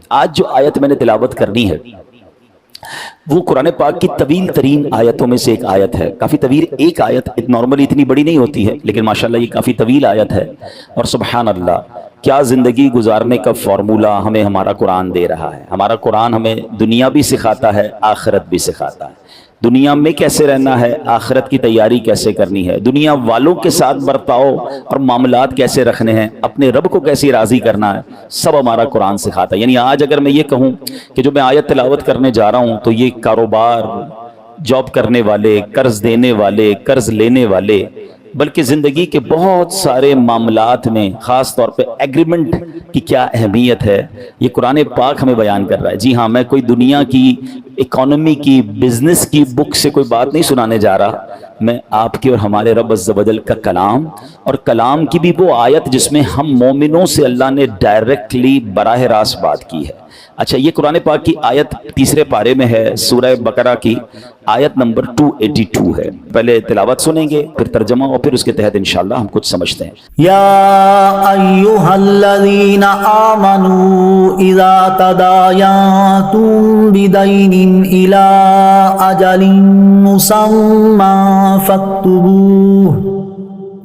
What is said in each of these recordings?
آج جو آیت میں نے تلاوت کرنی ہے وہ قرآن پاک کی طویل ترین آیتوں میں سے ایک آیت ہے. کافی طویل ایک آیت نارملی اتنی بڑی نہیں ہوتی ہے، لیکن ماشاءاللہ یہ کافی طویل آیت ہے. اور سبحان اللہ، کیا زندگی گزارنے کا فارمولہ ہمیں ہمارا قرآن دے رہا ہے. ہمارا قرآن ہمیں دنیا بھی سکھاتا ہے، آخرت بھی سکھاتا ہے. دنیا میں کیسے رہنا ہے، آخرت کی تیاری کیسے کرنی ہے، دنیا والوں کے ساتھ برتاؤ اور معاملات کیسے رکھنے ہیں، اپنے رب کو کیسے راضی کرنا ہے، سب ہمارا قرآن سکھاتا ہے. یعنی آج اگر میں یہ کہوں کہ جو میں آیت تلاوت کرنے جا رہا ہوں تو یہ کاروبار، جاب کرنے والے، قرض دینے والے، قرض لینے والے، بلکہ زندگی کے بہت سارے معاملات میں خاص طور پہ ایگریمنٹ کی کیا اہمیت ہے، یہ قرآن پاک ہمیں بیان کر رہا ہے. جی ہاں، میں کوئی دنیا کی اکانومی کی، بزنس کی بک سے کوئی بات نہیں سنانے جا رہا، میں آپ کے اور ہمارے رب عز و جل کا کلام، اور کلام کی بھی وہ آیت جس میں ہم مومنوں سے اللہ نے ڈائریکٹلی براہ راست بات کی ہے. اچھا، یہ قرآن پاک کی آیت تیسرے پارے میں ہے، سورہ بقرہ کی آیت نمبر 282 ہے. پہلے تلاوت سنیں گے، پھر ترجمہ، اور پھر اس کے تحت انشاءاللہ ہم کچھ سمجھتے ہیں. یا ایھا الذین آمنوا اذا تداینتم بدین الی اجل مسمى فاکتبوہ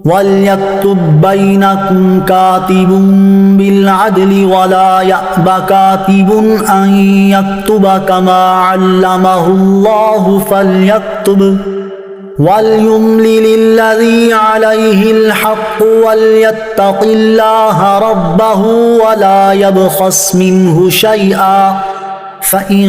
وَلْيَكْتُبْ بَيْنَكُمْ كَاتِبٌ بِالْعَدْلِ وَلَا يَأْبَ كَاتِبٌ أَنْ يَكْتُبَ كَمَا عَلَّمَهُ اللَّهُ فَلْيَكْتُبْ وَلْيُمْلِلِ الَّذِي عَلَيْهِ الْحَقُّ وَلْيَتَّقِ اللَّهَ رَبَّهُ وَلَا يَبْخَسْ مِنْهُ شَيْئًا فَإِنْ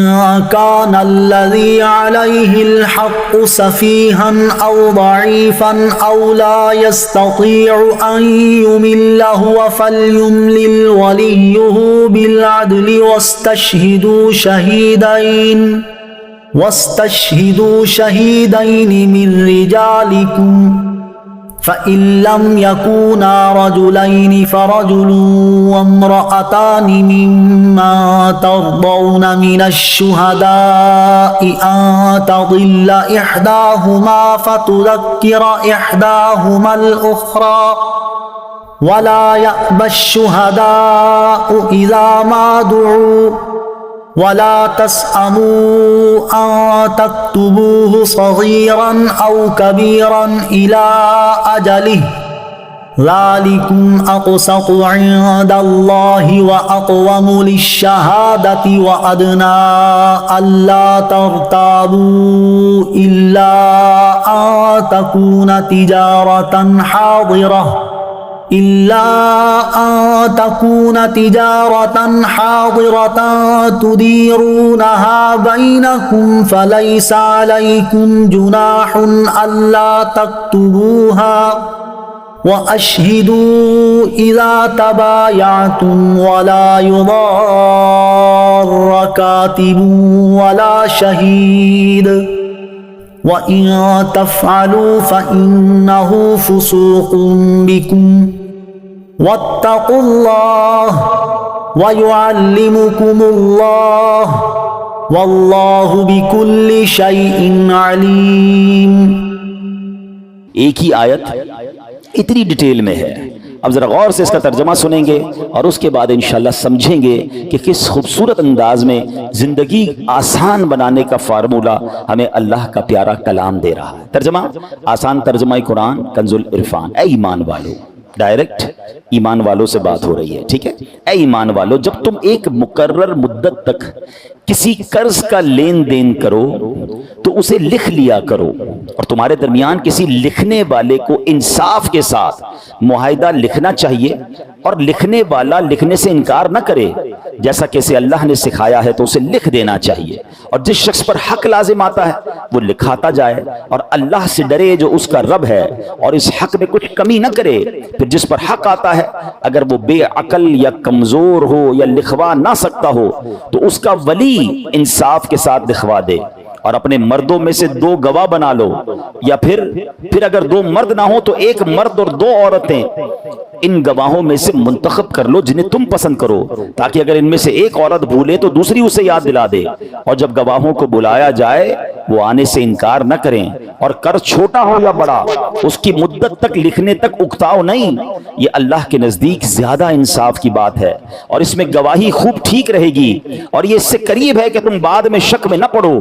كَانَ الَّذِي عَلَيْهِ الْحَقُّ سَفِيهًا أَوْ ضَعِيفًا أَوْ لَا يَسْتَطِيعُ أَنْ يُمِلَّ هُوَ فَلْيُمْلِلْ وَلِيُّهُ بِالْعَدْلِ وَاسْتَشْهِدُوا شَهِيدَيْنِ مِنْ رِجَالِكُمْ فَإِنْ لَمْ يَكُونَا رَجُلَيْنِ فَرَجُلٌ وَامْرَأَتَانِ مِمَّن تَرْضَوْنَ مِنَ الشُّهَدَاءِ أَن تَضِلَّ إِحْدَاهُمَا فَتُذَكِّرَ إِحْدَاهُمَا الْأُخْرَى وَلَا يَأْبَ الشُّهَدَاءُ إِذَا مَا دُعُوا وَلَا تَسْأَمُوا أَن تَكْتُبُوهُ صَغِيرًا أَوْ كَبِيرًا إِلَى أَجَلِهِ ذَلِكُمْ أَقْسَطُ عِندَ اللَّهِ وَأَقْوَمُ لِلشَّهَادَةِ وَأَدْنَىٰ أَلَّا تَرْتَابُوا إِلَّا أَن تَكُونَ تِجَارَةً حَاضِرَةً تُدِيرُونَهَا بَيْنَكُمْ فَلَيْسَ عَلَيْكُمْ جُنَاحٌ أَلَّا تَكْتُبُوهَا وَأَشْهِدُوا إِذَا تَبَايَعْتُمْ وَلَا يُضَارَّ كَاتِبٌ وَلَا شَهِيدٌ وَإِن تَفْعَلُوا فَإِنَّهُ فُسُوقٌ بِكُمْ وَاتَّقُوا اللَّهَ وَيُعَلِّمُكُمُ اللَّهُ وَاللَّهُ بِكُلِّ شَيْءٍ عَلِيمٌ. ایک ہی آیت اتنی ڈیٹیل میں ہے. اب ذرا غور سے اس کا ترجمہ سنیں گے اور اس کے بعد انشاءاللہ سمجھیں گے کہ کس خوبصورت انداز میں زندگی آسان بنانے کا فارمولہ ہمیں اللہ کا پیارا کلام دے رہا ہے. ترجمہ، آسان ترجمہ قرآن کنز العرفان. اے ایمان والو، ڈائریکٹ ایمان والوں سے بات ہو رہی ہے، ٹھیک ہے. اے ایمان والو، جب تم ایک مقرر مدت تک کسی قرض کا لین دین کرو تو اسے لکھ لیا کرو، اور تمہارے درمیان کسی لکھنے والے کو انصاف کے ساتھ معاہدہ لکھنا چاہیے، اور لکھنے والا لکھنے سے انکار نہ کرے. جیسا کہ اسے اللہ نے سکھایا ہے تو اسے لکھ دینا چاہیے، اور جس شخص پر حق لازم آتا ہے وہ لکھاتا جائے، اور اللہ سے ڈرے جو اس کا رب ہے، اور اس حق میں کچھ کمی نہ کرے. پھر جس پر حق آتا ہے اگر وہ بے عقل یا کمزور ہو یا لکھوا نہ سکتا ہو تو اس کا ولی انصاف کے ساتھ لکھوا دے، اور اپنے مردوں میں سے 2 گواہ بنا لو، یا پھر اگر 2 مرد نہ ہو تو 1 مرد اور 2 عورتیں ان گواہوں میں سے منتخب کر لو جنہیں تم پسند کرو، تاکہ اگر ان میں سے ایک عورت بھولے تو دوسری اسے یاد دلا دے، اور جب گواہوں کو بلایا جائے وہ آنے سے انکار نہ کریں، اور قرض چھوٹا ہو یا بڑا اس کی مدت تک لکھنے تک اکتاؤ نہیں، یہ اللہ کے نزدیک زیادہ انصاف کی بات ہے، اور اس میں گواہی خوب ٹھیک رہے گی، اور یہ اس سے قریب ہے کہ تم بعد میں شک میں نہ پڑو۔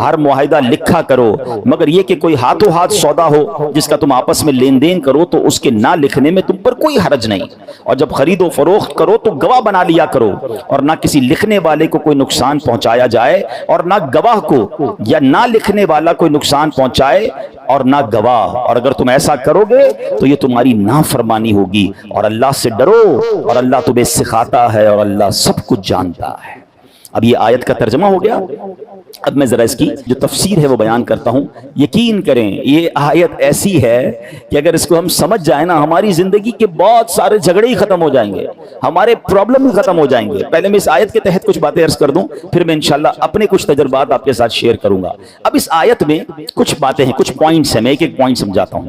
ہر معاہدہ لکھا کرو، مگر یہ کہ کوئی ہاتھوں ہاتھ سودا ہو جس کا تم آپس میں لین دین کرو تو اس کے نہ لکھنے میں تم پر کوئی حرج نہیں، اور جب خرید و فروخت کرو تو گواہ بنا لیا کرو، اور نہ کسی لکھنے والے کو کوئی نقصان پہنچایا جائے اور نہ گواہ کو، یا نہ لکھنے والا کوئی نقصان پہنچائے اور نہ گواہ، اور اگر تم ایسا کرو گے تو یہ تمہاری نافرمانی ہوگی، اور اللہ سے ڈرو، اور اللہ تمہیں سکھاتا ہے اور اللہ سب کچھ جانتا ہے۔ اب یہ آیت کا ترجمہ ہو گیا، اب میں ذرا اس کی جو تفسیر ہے وہ بیان کرتا ہوں۔ یقین کریں یہ آیت ایسی ہے کہ اگر اس کو ہم سمجھ جائیں نا، ہماری زندگی کے بہت سارے جھگڑے ہی ختم ہو جائیں گے، ہمارے پرابلم ہی ختم ہو جائیں گے۔ پہلے میں اس آیت کے تحت کچھ باتیں عرض کر دوں، پھر میں انشاءاللہ اپنے کچھ تجربات آپ کے ساتھ شیئر کروں گا۔ اب اس آیت میں کچھ باتیں ہیں، کچھ پوائنٹس ہیں، میں ایک پوائنٹ سمجھاتا ہوں۔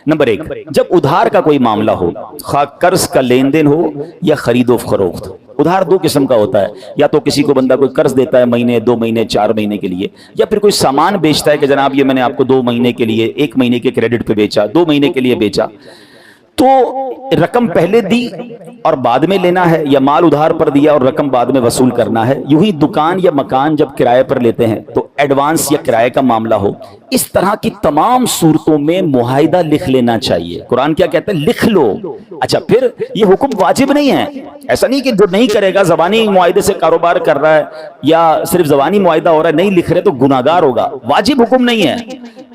نمبر 1، جب ادھار کا کوئی معاملہ ہو، خواہ قرض کا لین دین ہو یا خرید و فروخت، ادھار 2 قسم کا ہوتا ہے، یا تو کسی کو بندہ کوئی قرض دیتا ہے مہینے 2 مہینے 4 مہینے کے لیے، یا پھر کوئی سامان بیچتا ہے کہ جناب یہ میں نے آپ کو 2 مہینے کے لیے 1 مہینے کے کریڈٹ پہ بیچا، 2 مہینے کے لیے بیچا، تو رقم پہلے دی اور بعد میں لینا ہے، یا مال ادھار پر دیا اور رقم بعد میں وصول کرنا ہے۔ یوں ہی دکان یا مکان جب کرائے پر لیتے ہیں تو ایڈوانس یا کرائے کا معاملہ ہو، اس طرح کی تمام صورتوں میں معاہدہ لکھ لینا چاہیے۔ قرآن کیا کہتا ہے؟ لکھ لو۔ اچھا، پھر یہ حکم واجب نہیں ہے، ایسا نہیں کہ جو نہیں کرے گا، زبانی معاہدے سے کاروبار کر رہا ہے یا صرف زبانی معاہدہ ہو رہا ہے، نہیں لکھ رہے تو گناہگار ہوگا، واجب حکم نہیں ہے،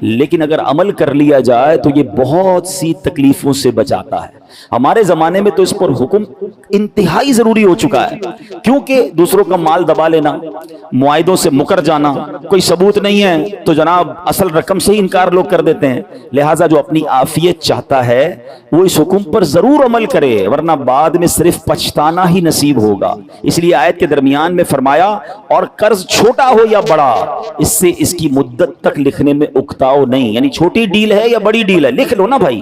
لیکن اگر عمل کر لیا جائے تو یہ بہت سی تکلیفوں سے بچاتا ہے۔ ہمارے زمانے میں تو اس پر حکم انتہائی ضروری ہو چکا ہے، کیونکہ دوسروں کا مال دبا لینا، معاہدوں سے مکر جانا، کوئی ثبوت نہیں ہے تو جناب اصل رقم سے ہی انکار لوگ کر دیتے ہیں۔ لہٰذا جو اپنی عافیت چاہتا ہے وہ اس حکم پر ضرور عمل کرے، ورنہ بعد میں صرف پچھتانا ہی نصیب ہوگا۔ اس لیے آیت کے درمیان میں فرمایا، اور قرض چھوٹا ہو یا بڑا اس سے اس کی مدت تک لکھنے میں اکتاؤ نہیں، یعنی چھوٹی ڈیل ہے یا بڑی ڈیل ہے، لکھ لو نا بھائی۔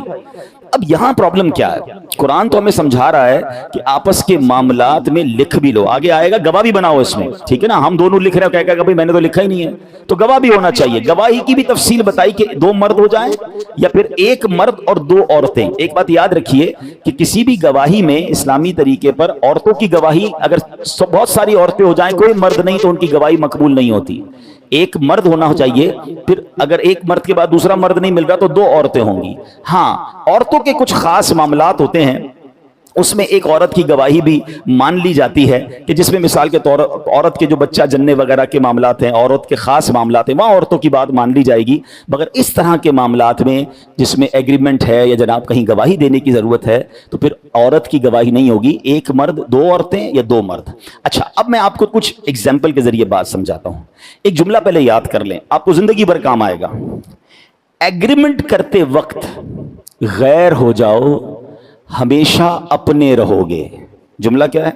اب یہاں پرابلم کیا ہے؟ قرآن تو ہمیں سمجھا رہا ہے کہ آپس کے معاملات میں لکھ بھی لو، آگے آئے گا گواہ بھی بناؤ اس میں، ٹھیک ہے نا؟ ہم دونوں لکھ رہے ہیں، کہے گا بھائی میں نے تو لکھا ہی نہیں ہے، تو گواہ بھی ہونا چاہیے۔ گواہی کی بھی تفصیل بتائی کہ 2 مرد ہو جائیں یا پھر 1 مرد اور 2 عورتیں۔ ایک بات یاد رکھیے کہ کسی بھی گواہی میں اسلامی طریقے پر عورتوں کی گواہی، اگر بہت ساری عورتیں ہو جائیں کوئی مرد نہیں تو ان کی گواہی مقبول نہیں ہوتی۔ 1 مرد ہونا چاہیے، پھر اگر 1 مرد کے بعد دوسرا مرد نہیں مل رہا تو 2 عورتیں ہوں گی۔ ہاں، عورتوں کے کچھ خاص معاملات ہوتے ہیں، اس میں ایک عورت کی گواہی بھی مان لی جاتی ہے، کہ جس میں مثال کے طور عورت کے جو بچہ جننے وغیرہ کے معاملات ہیں، عورت کے خاص معاملات ہیں، وہاں عورتوں کی بات مان لی جائے گی، مگر اس طرح کے معاملات میں جس میں ایگریمنٹ ہے یا جناب کہیں گواہی دینے کی ضرورت ہے تو پھر عورت کی گواہی نہیں ہوگی، 1 مرد 2 عورتیں یا 2 مرد۔ اچھا، اب میں آپ کو کچھ ایگزامپل کے ذریعے بات سمجھاتا ہوں۔ ایک جملہ پہلے یاد کر لیں، آپ کو زندگی بھر کام آئے گا۔ ایگریمنٹ کرتے وقت غیر ہو جاؤ، ہمیشہ اپنے رہو گے۔ جملہ کیا ہے؟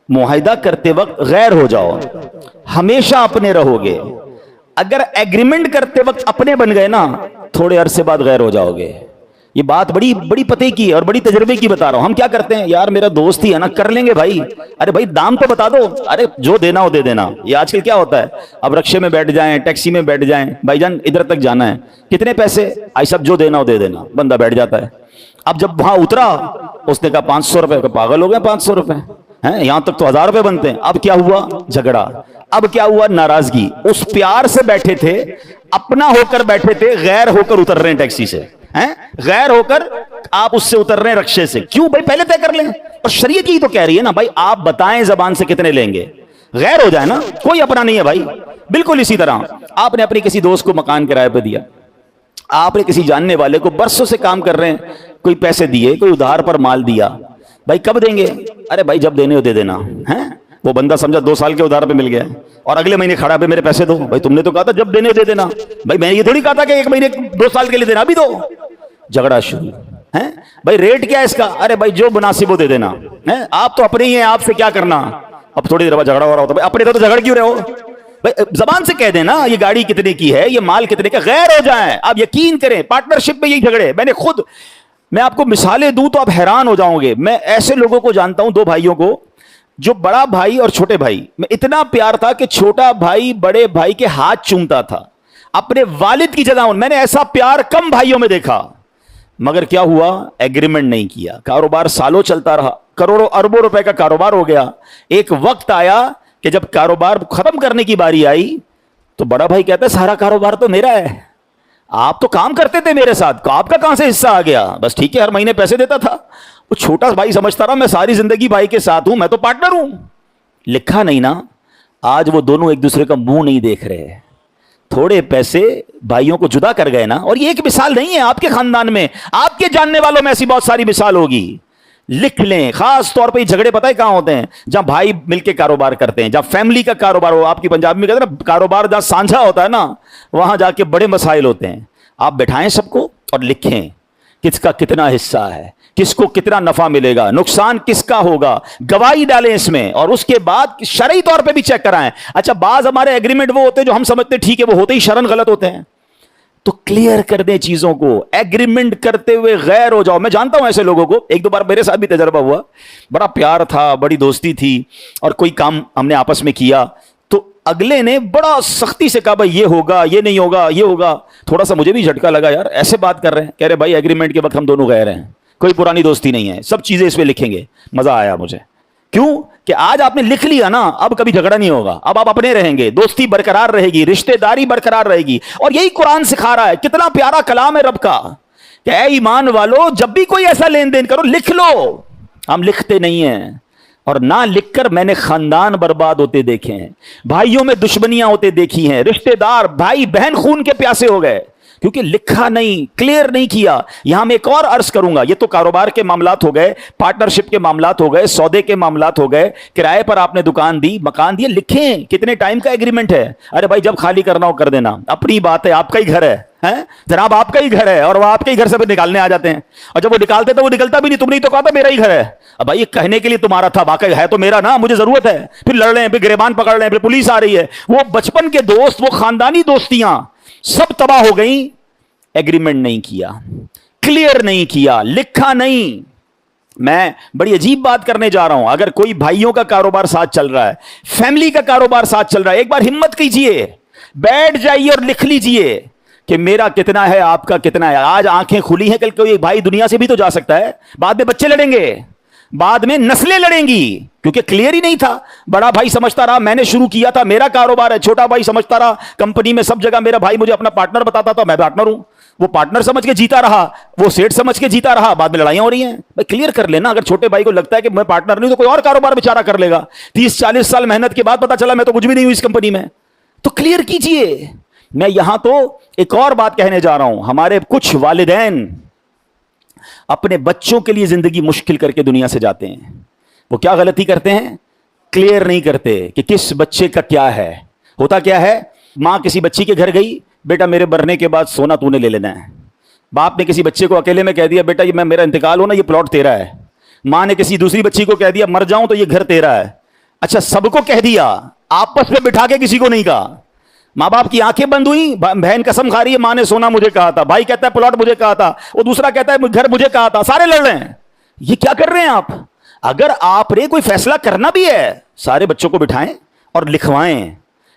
معاہدہ کرتے وقت غیر ہو جاؤ، ہمیشہ اپنے رہو گے۔ اگر ایگریمنٹ کرتے وقت اپنے بن گئے نا، تھوڑے عرصے بعد غیر ہو جاؤ گے۔ یہ بات بڑی پتے کی اور بڑی تجربے کی بتا رہا ہوں۔ ہم کیا کرتے ہیں، یار میرا دوست ہی ہے نا، کر لیں گے بھائی، ارے بھائی دام تو بتا دو، ارے جو دینا ہو دے دینا۔ یہ آج کل کیا ہوتا ہے، اب رکشے میں بیٹھ جائیں، ٹیکسی میں بیٹھ جائیں، بھائی جان ادھر تک جانا ہے، کتنے پیسے؟ آئی سب جو دینا ہو دے دینا، بندہ بیٹھ جاتا ہے۔ اب جب وہاں اترا اس نے کہا 500 روپے، پاگل ہو گئے 500 روپے ہیں، یہاں تک تو 1000 روپے بنتے ہیں۔ اب کیا ہوا؟ جھگڑا۔ اب کیا ہوا؟ ناراضگی۔ اس پیار سے بیٹھے تھے، اپنا ہو کر بیٹھے تھے، غیر ہو کر اتر رہے ہیں ٹیکسی سے، غیر ہو کر آپ اس سے اتر رہے ہیں رکشے سے۔ کیوں بھائی؟ پہلے طے کر لیں۔ اور شریعت ہی تو کہہ رہی ہے نا بھائی، آپ بتائیں زبان سے کتنے لیں گے، غیر ہو جائے نا، کوئی اپنا نہیں ہے بھائی۔ بالکل اسی طرح آپ نے اپنی کسی دوست کو مکان کرائے پہ دیا، آپ نے کسی جاننے والے کو برسوں سے کام کر رہے ہیں، کوئی پیسے دیے، کوئی ادھار پر مال دیا، بھائی کب دیں گے؟ ارے بھائی جب دینے ہو دے دینا، ہیں؟ وہ بندہ سمجھا 2 سال کے ادھار پہ مل گیا اور اگلے مہینے کھڑا پہ میرے پیسے دو۔ بھائی تم نے تو کہا تھا جب دینے ہو دے دینا، بھائی میں یہ تھوڑی کہا تھا کہ 1 مہینے 2 سال کے لیے دینا، ابھی دو۔ جھگڑا شروع ہے، بھائی ریٹ کیا ہے اس کا؟ ارے بھائی جو مناسب ہو دے دینا، آپ تو اپنے ہی ہیں، آپ سے کیا کرنا؟ اب تھوڑی دیر بعد جھگڑا ہو رہا ہوتا ہے، اپنے تو جھگڑ کیوں رہے ہو زبان سے کہہ دیں نا یہ گاڑی کتنے کی ہے, یہ مال کتنے کا, غیر ہو جائیں. آپ یقین کریں پارٹنرشپ میں یہی جھگڑے. میں آپ کو مثالیں دوں تو آپ حیران ہو جاؤں گے. میں ایسے لوگوں کو جانتا ہوں, 2 بھائیوں کو, جو بڑا بھائی اور چھوٹے بھائی میں اتنا پیار تھا کہ چھوٹا بھائی بڑے بھائی کے ہاتھ چومتا تھا اپنے والد کی جگہ. میں نے ایسا پیار کم بھائیوں میں دیکھا. مگر کیا ہوا, ایگریمنٹ نہیں کیا, کاروبار سالوں چلتا رہا, کروڑوں اربوں روپے کا کاروبار ہو گیا. ایک وقت آیا کہ جب کاروبار ختم کرنے کی باری آئی تو بڑا بھائی کہتا ہے سارا کاروبار تو میرا ہے, آپ تو کام کرتے تھے میرے ساتھ, آپ کا کہاں سے حصہ آ گیا؟ بس ٹھیک ہے, ہر مہینے پیسے دیتا تھا. وہ چھوٹا بھائی سمجھتا رہا میں ساری زندگی بھائی کے ساتھ ہوں, میں تو پارٹنر ہوں. لکھا نہیں نا, آج وہ دونوں ایک دوسرے کا منہ نہیں دیکھ رہے. تھوڑے پیسے بھائیوں کو جدا کر گئے نا. اور یہ ایک مثال نہیں ہے, آپ کے خاندان میں, آپ کے جاننے والوں میں ایسی بہت ساری مثال ہوگی. لکھ لیں. خاص طور پہ یہ جھگڑے پتہ ہے کہاں ہوتے ہیں؟ جہاں بھائی مل کے کاروبار کرتے ہیں, جہاں فیملی کا کاروبار ہو. آپ کی پنجابی میں کہتے ہیں نا کاروبار جہاں سانجھا ہوتا ہے نا, وہاں جا کے بڑے مسائل ہوتے ہیں. آپ بٹھائیں سب کو اور لکھیں کس کا کتنا حصہ ہے, کس کو کتنا نفع ملے گا, نقصان کس کا ہوگا, گواہی ڈالیں اس میں, اور اس کے بعد شرعی طور پہ بھی چیک کرائیں. اچھا بعض ہمارے ایگریمنٹ وہ ہوتے ہیں جو ہم سمجھتے ہیں ٹھیک ہے, وہ ہوتے ہی شرعن غلط ہوتے ہیں. تو کلیئر کر دیں چیزوں کو. ایگریمنٹ کرتے ہوئے غیر ہو جاؤ. میں جانتا ہوں ایسے لوگوں کو, 1-2 بار میرے ساتھ بھی تجربہ ہوا. بڑا پیار تھا, بڑی دوستی تھی, اور کوئی کام ہم نے آپس میں کیا تو اگلے نے بڑا سختی سے کہا بھائی یہ ہوگا, یہ نہیں ہوگا, یہ ہوگا. تھوڑا سا مجھے بھی جھٹکا لگا, یار ایسے بات کر رہے ہیں. کہہ رہے بھائی ایگریمنٹ کے وقت ہم دونوں غیر ہیں, کوئی پرانی دوستی نہیں ہے, سب چیزیں اس میں لکھیں گے. مزہ آیا مجھے. کیوں کہ آج آپ نے لکھ لیا نا, اب کبھی جھگڑا نہیں ہوگا, اب آپ اپنے رہیں گے, دوستی برقرار رہے گی, رشتہ داری برقرار رہے گی. اور یہی قرآن سکھا رہا ہے. کتنا پیارا کلام ہے رب کا کہ اے ایمان والو جب بھی کوئی ایسا لین دین کرو لکھ لو. ہم لکھتے نہیں ہیں, اور نہ لکھ کر میں نے خاندان برباد ہوتے دیکھے ہیں, بھائیوں میں دشمنیاں ہوتے دیکھی ہیں, رشتہ دار بھائی بہن خون کے پیاسے ہو گئے کیونکہ لکھا نہیں, کلیئر نہیں کیا. یہاں میں ایک اور عرض کروں گا. یہ تو کاروبار کے معاملات ہو گئے, پارٹنرشپ کے معاملات ہو گئے, سودے کے معاملات ہو گئے, کرائے پر آپ نے دکان دی, مکان دیا. لکھیں کتنے ٹائم کا ایگریمنٹ ہے. ارے بھائی جب خالی کرنا ہو کر دینا, اپنی بات ہے, آپ کا ہی گھر ہے جناب, آپ کا ہی گھر ہے, اور وہ آپ کے ہی گھر سے نکالنے آ جاتے ہیں. اور جب وہ نکالتے تو وہ نکلتا بھی نہیں, تم نے تو کہا تھا میرا ہی گھر ہے. اب بھائی یہ کہنے کے لیے تمہارا تھا, واقعی ہے تو میرا نا, مجھے ضرورت ہے. پھر لڑ رہے ہیں, پھر گریبان پکڑ رہے ہیں, پھر پولیس آ رہی ہے. وہ بچپن کے دوست, وہ خاندانی دوستیاں سب تباہ ہو گئیں. ایگریمنٹ نہیں کیا, کلیئر نہیں کیا, لکھا نہیں. میں بڑی عجیب بات کرنے جا رہا ہوں. اگر کوئی بھائیوں کا کاروبار ساتھ چل رہا ہے, فیملی کا کاروبار ساتھ چل رہا ہے, ایک بار ہمت کیجئے, بیٹھ جائیے اور لکھ لیجئے کہ میرا کتنا ہے, آپ کا کتنا ہے. آج آنکھیں کھلی ہیں, کل کوئی بھائی دنیا سے بھی تو جا سکتا ہے. بعد میں بچے لڑیں گے, بعد میں نسلیں لڑیں گی, کیونکہ کلیئر ہی نہیں تھا. بڑا بھائی سمجھتا رہا میں نے شروع کیا تھا, میرا کاروبار ہے. چھوٹا بھائی سمجھتا رہا کمپنی میں سب جگہ میرا بھائی مجھے اپنا پارٹنر بتاتا تھا, میں پارٹنر ہوں. وہ پارٹنر سمجھ کے جیتا رہا, وہ سیٹ سمجھ کے جیتا رہا, بعد میں لڑائیاں ہو رہی ہیں. بھائی کلیئر کر لینا. اگر چھوٹے بھائی کو لگتا ہے کہ میں پارٹنر نہیں تو کوئی اور کاروبار بیچارہ کر لے گا, 30-40 سال محنت کے بعد پتا چلا میں تو کچھ بھی نہیں ہوں اس کمپنی میں, تو کلیئر کیجئے. میں یہاں تو ایک اور بات کہنے جا رہا ہوں. ہمارے کچھ والدین اپنے بچوں کے لیے زندگی مشکل کر کے دنیا سے جاتے ہیں. وہ کیا غلطی کرتے ہیں؟ کلیئر نہیں کرتے کہ کس بچے کا کیا ہے. ہوتا کیا ہے, ماں کسی بچی کے گھر گئی, بیٹا میرے مرنے کے بعد سونا تو نے لے لینا ہے. باپ نے کسی بچے کو اکیلے میں کہہ دیا, بیٹا یہ میرا انتقال ہو نا, یہ پلاٹ تیرا ہے. ماں نے کسی دوسری بچی کو کہہ دیا, مر جاؤں تو یہ گھر تیرا ہے. اچھا سب کو کہہ دیا, آپس میں بٹھا کے کسی کو نہیں کہا. ماں باپ کی آنکھیں بند ہوئی, بہن قسم کھا رہی ہے ماں نے سونا مجھے کہا تھا, بھائی کہتا ہے پلاٹ مجھے کہا تھا, وہ دوسرا کہتا ہے گھر مجھے کہا تھا, سارے لڑ رہے ہیں. یہ کیا کر رہے ہیں آپ؟ اگر آپ نے کوئی فیصلہ کرنا بھی ہے, سارے بچوں کو بٹھائیں اور لکھوائیں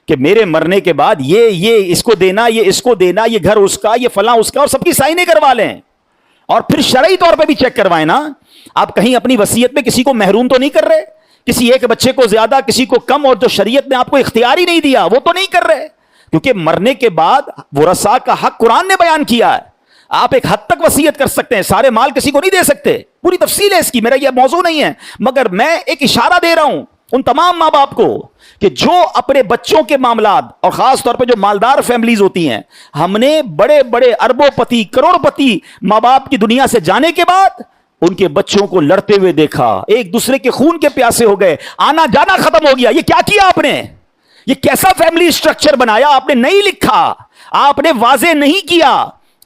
کہ میرے مرنے کے بعد یہ اس کو دینا, یہ اس کو دینا, یہ گھر اس کا, یہ فلاں اس کا, اور سب کی سائنیں کروا لیں. اور پھر شرعی طور پہ بھی چیک کروائیں نا. آپ کہیں اپنی وصیت میں کسی کو محروم تو نہیں کر رہے, کسی ایک بچے کو زیادہ کسی کو کم, اور جو شریعت نے آپ کو اختیار ہی نہیں دیا وہ تو نہیں کر رہے. کیونکہ مرنے کے بعد ورثاء کا حق قرآن نے بیان کیا ہے. آپ ایک حد تک وصیت کر سکتے ہیں, سارے مال کسی کو نہیں دے سکتے. پوری تفصیل ہے اس کی, میرا یہ موضوع نہیں ہے, مگر میں ایک اشارہ دے رہا ہوں ان تمام ماں باپ کو کہ جو اپنے بچوں کے معاملات, اور خاص طور پہ جو مالدار فیملیز ہوتی ہیں, ہم نے بڑے بڑے اربوں پتی کروڑ پتی ماں باپ کی دنیا سے جانے کے بعد ان کے بچوں کو لڑتے ہوئے دیکھا, ایک دوسرے کے خون کے پیاسے ہو گئے, آنا جانا ختم ہو گیا. یہ کیا کیا آپ نے؟ یہ کیسا فیملی سٹرکچر بنایا آپ نے؟ نہیں لکھا, آپ نے واضح نہیں کیا,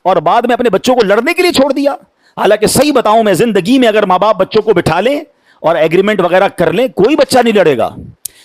اور بعد میں اپنے بچوں کو لڑنے کے لیے چھوڑ دیا. حالانکہ صحیح بتاؤں میں, زندگی میں اگر ماں باپ بچوں کو بٹھا لیں اور ایگریمنٹ وغیرہ کر لیں, کوئی بچہ نہیں لڑے گا.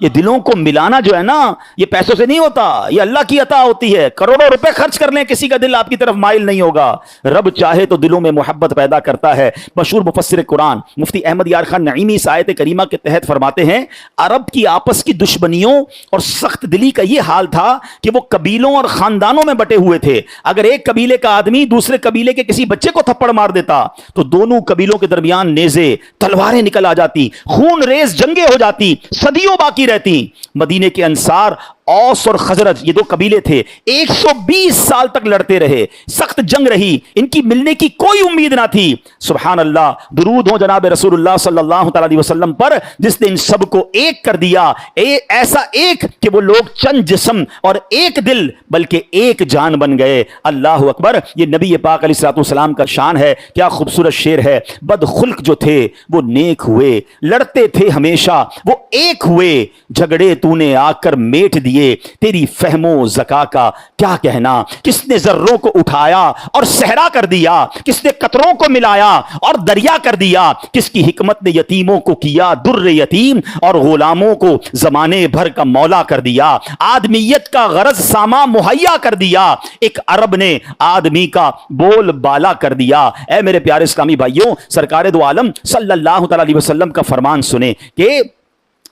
یہ دلوں کو ملانا جو ہے نا یہ پیسوں سے نہیں ہوتا, یہ اللہ کی عطا ہوتی ہے. کروڑوں روپے خرچ کر لیں کسی کا دل آپ کی طرف مائل نہیں ہوگا. رب چاہے تو دلوں میں محبت پیدا کرتا ہے. مشہور مفسر قرآن مفتی احمد یار خان نعیمی اس آیت کریمہ کے تحت فرماتے ہیں عرب کی آپس کی دشمنیوں اور سخت دلی کا یہ حال تھا کہ وہ قبیلوں اور خاندانوں میں بٹے ہوئے تھے. اگر ایک قبیلے کا آدمی دوسرے قبیلے کے کسی بچے کو تھپڑ مار دیتا تو دونوں قبیلوں کے درمیان نیزے تلواریں نکل آ جاتی, خون ریز جنگیں ہو جاتی, صدیوں باقی رہتی. مدینے کے انصار اوس اور خزرج یہ دو قبیلے تھے, 120 سال تک لڑتے رہے, سخت جنگ رہی, ان کی ملنے کی کوئی امید نہ تھی. سبحان اللہ, درود ہو جناب رسول اللہ صلی اللہ تعالی علیہ وسلم پر جس نے ان سب کو ایک کر دیا, ایسا ایک کہ وہ لوگ چند جسم اور ایک دل بلکہ ایک جان بن گئے. اللہ اکبر, یہ نبی پاک علیہ الصلوۃ والسلام کا شان ہے. کیا خوبصورت شعر ہے. بد خلق جو تھے وہ نیک ہوئے, لڑتے تھے ہمیشہ وہ ایک ہوئے, جھگڑے تو نے آ کر میٹ دیے, تیری فہم و ذکا کا کیا کہنا. کس نے ذروں کو اٹھایا اور صحرا کر دیا, کس نے قطروں کو ملایا اور دریا کر دیا, کس کی حکمت نے یتیموں کو کیا در یتیم اور غلاموں کو زمانے بھر کا مولا کر دیا. آدمیت کا غرض ساما مہیا کر دیا, ایک عرب نے آدمی کا بول بالا کر دیا. اے میرے پیارے اسلامی بھائیوں, سرکار دو عالم صلی اللہ تعالی علیہ وسلم کا فرمان سنیں کہ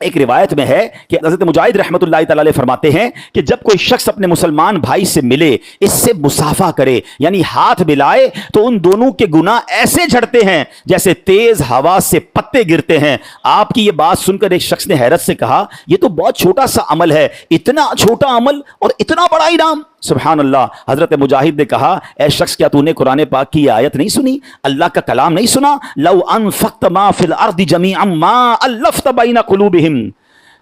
ایک روایت میں ہے کہ حضرت مجاہد رحمۃ اللہ تعالی علیہ فرماتے ہیں کہ جب کوئی شخص اپنے مسلمان بھائی سے ملے, اس سے مصافحہ کرے یعنی ہاتھ ملائے, تو ان دونوں کے گناہ ایسے جھڑتے ہیں جیسے تیز ہوا سے پتے گرتے ہیں. آپ کی یہ بات سن کر ایک شخص نے حیرت سے کہا یہ تو بہت چھوٹا سا عمل ہے, اتنا چھوٹا عمل اور اتنا بڑا انعام. سبحان اللہ. حضرت مجاہد نے کہا اے شخص کیا تو نے قرآن پاک کی یہ آیت نہیں سنی, اللہ کا کلام نہیں سنا؟ لو انفقت ما فی الارض جمیعا ما الفت بین قلوبہم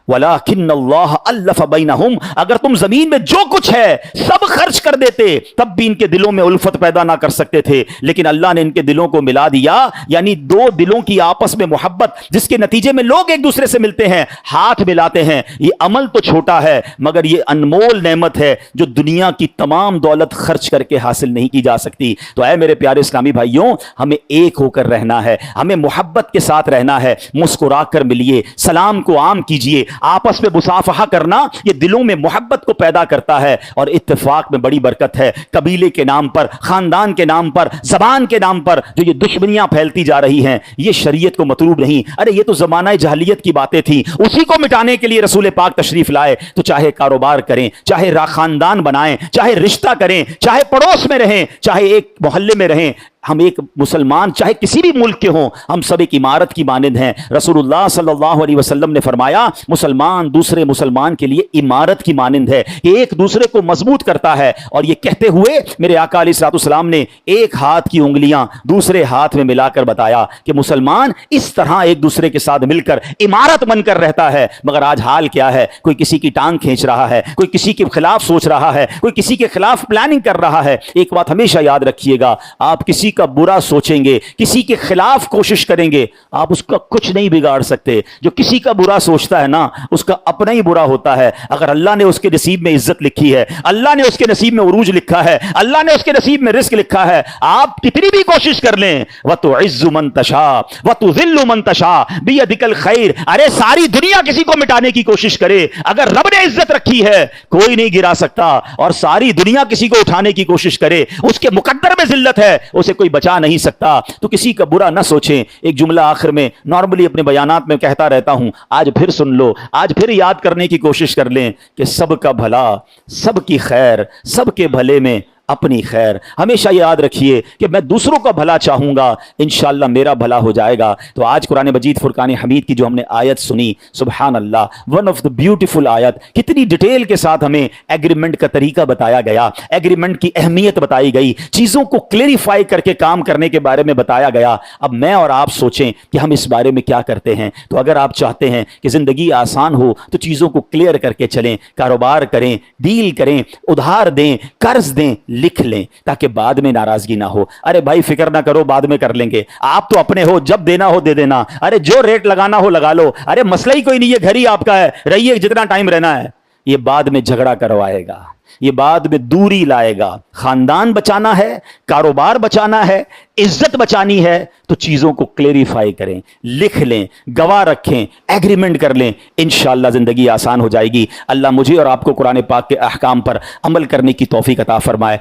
ولیکن اللہ الف بینہم, اگر تم زمین میں جو کچھ ہے سب خرچ کر دیتے تب بھی ان کے دلوں میں الفت پیدا نہ کر سکتے تھے, لیکن اللہ نے ان کے دلوں کو ملا دیا. یعنی دو دلوں کی آپس میں محبت جس کے نتیجے میں لوگ ایک دوسرے سے ملتے ہیں, ہاتھ ملاتے ہیں. یہ عمل تو چھوٹا ہے مگر یہ انمول نعمت ہے جو دنیا کی تمام دولت خرچ کر کے حاصل نہیں کی جا سکتی. تو اے میرے پیارے اسلامی بھائیوں, ہمیں ایک ہو کر رہنا ہے, ہمیں محبت کے ساتھ رہنا ہے. مسکرا کر ملیے, سلام کو عام کیجیے, آپس میں مصافحہ کرنا یہ دلوں میں محبت کو پیدا کرتا ہے. اور اتفاق میں بڑی برکت ہے. قبیلے کے نام پر, خاندان کے نام پر, زبان کے نام پر جو یہ دشمنیاں پھیلتی جا رہی ہیں یہ شریعت کو مطلوب نہیں. ارے یہ تو زمانہ جاہلیت کی باتیں تھیں, اسی کو مٹانے کے لیے رسول پاک تشریف لائے. تو چاہے کاروبار کریں, چاہے خاندان بنائیں, چاہے رشتہ کریں, چاہے پڑوس میں رہیں, چاہے ایک محلے میں رہیں, ہم ایک مسلمان چاہے کسی بھی ملک کے ہوں, ہم سب ایک عمارت کی مانند ہیں. رسول اللہ صلی اللہ علیہ وسلم نے فرمایا مسلمان دوسرے مسلمان کے لیے عمارت کی مانند ہے, ایک دوسرے کو مضبوط کرتا ہے. اور یہ کہتے ہوئے میرے آقا علیہ الصلوۃ والسلام نے ایک ہاتھ کی انگلیاں دوسرے ہاتھ میں ملا کر بتایا کہ مسلمان اس طرح ایک دوسرے کے ساتھ مل کر عمارت بن کر رہتا ہے. مگر آج حال کیا ہے, کوئی کسی کی ٹانگ کھینچ رہا ہے, کوئی کسی کے خلاف سوچ رہا ہے, کوئی کسی کے خلاف پلاننگ کر رہا ہے. ایک بات ہمیشہ یاد رکھیے گا, آپ کسی کا برا سوچیں گے, کسی کے خلاف کوشش کریں گے, آپ اس کا کچھ نہیں بگاڑ سکتے. جو کسی کا برا سوچتا ہے نا اس کا اپنا ہی برا ہوتا ہے. اگر اللہ نے اس کے نصیب میں عزت لکھی ہے, اللہ نے اس کے نصیب میں عروج لکھا ہے, اللہ نے اس کے نصیب میں رزق لکھا ہے, آپ کتنی بھی کوشش کر لیں, وَتُعِزُّ مَن تَشَاءُ وَتُذِلُّ مَن تَشَاءُ بِيَدِكَ الْخَيْرُ, ارے ساری دنیا کسی کو مٹانے کی کوشش کرے, اگر رب نے عزت رکھی ہے کوئی نہیں گرا سکتا. اور ساری دنیا کسی کو اٹھانے کی کوشش کرے, اس کے مقدر میں ذلت ہے, اسے کوئی بچا نہیں سکتا. تو کسی کا برا نہ سوچیں. ایک جملہ آخر میں نارملی اپنے بیانات میں کہتا رہتا ہوں, آج پھر سن لو, آج پھر یاد کرنے کی کوشش کر لیں کہ سب کا بھلا, سب کی خیر, سب کے بھلے میں اپنی خیر. ہمیشہ یاد رکھیے کہ میں دوسروں کا بھلا چاہوں گا, انشاءاللہ میرا بھلا ہو جائے گا. تو آج قرآن مجید فرقان حمید کی جو ہم نے آیت سنی, سبحان اللہ, ون آف دا بیوٹیفل آیت, کتنی ڈیٹیل کے ساتھ ہمیں ایگریمنٹ کا طریقہ بتایا گیا, ایگریمنٹ کی اہمیت بتائی گئی, چیزوں کو کلیریفائی کر کے کام کرنے کے بارے میں بتایا گیا. اب میں اور آپ سوچیں کہ ہم اس بارے میں کیا کرتے ہیں. تو اگر آپ چاہتے ہیں کہ زندگی آسان ہو تو چیزوں کو کلیئر کر کے چلیں, کاروبار کریں, ڈیل کریں, ادھار دیں, قرض دیں, لکھ لیں تاکہ بعد میں ناراضگی نہ ہو. ارے بھائی فکر نہ کرو, بعد میں کر لیں گے, آپ تو اپنے ہو, جب دینا ہو دے دینا, ارے جو ریٹ لگانا ہو لگا لو, ارے مسئلہ ہی کوئی نہیں ہے, گھر ہی آپ کا ہے, رہیے جتنا ٹائم رہنا ہے. یہ بعد میں جھگڑا کروائے گا, یہ بعد میں دوری لائے گا. خاندان بچانا ہے, کاروبار بچانا ہے, عزت بچانی ہے تو چیزوں کو کلیریفائی کریں, لکھ لیں, گواہ رکھیں, ایگریمنٹ کر لیں, انشاءاللہ زندگی آسان ہو جائے گی. اللہ مجھے اور آپ کو قرآن پاک کے احکام پر عمل کرنے کی توفیق عطا فرمائے.